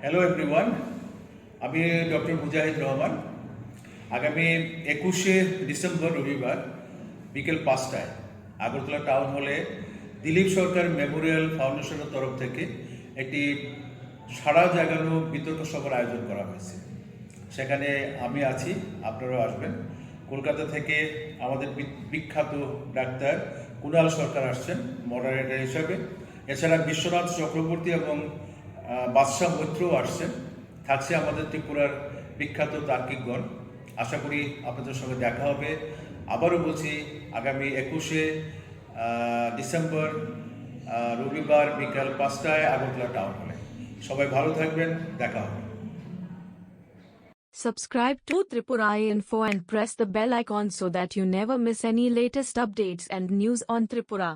Hello everyone, আমি doctor মুজাহিদ রহমান। আগামী 21শে December রবিবার বিকেল 5টায় আগরতলা টাউন হলে দিলীপ সরকার মেমোরিয়াল ফাউন্ডেশনের তরফ থেকে একটি সারা জাগানো বিতর্ক সভার আয়োজন করা হয়েছে। সেখানে আমি আছি, আপনারাও আসবেন। কলকাতা থেকে আমাদের বিখ্যাত ডাক্তার কুণাল সরকার আসছেন মডারেটর হিসাবে। এছাড়া বিশ্বনাথ চক্রবর্তী এবং বাদশাহ মৈত্রও আসছেন। থাকছে আমাদের ত্রিপুরার বিখ্যাত তার্কিকগণ। আশা করি আপনাদের সঙ্গে দেখা হবে। আবারও বলছি, আগামী 21শে ডিসেম্বর রবিবার বিকাল 5টায় আগরতলা টাউন হলে। সবাই ভালো থাকবেন, দেখা হবে। Subscribe to Tripura Info and press the bell icon so that you never miss any latest updates and news on Tripura.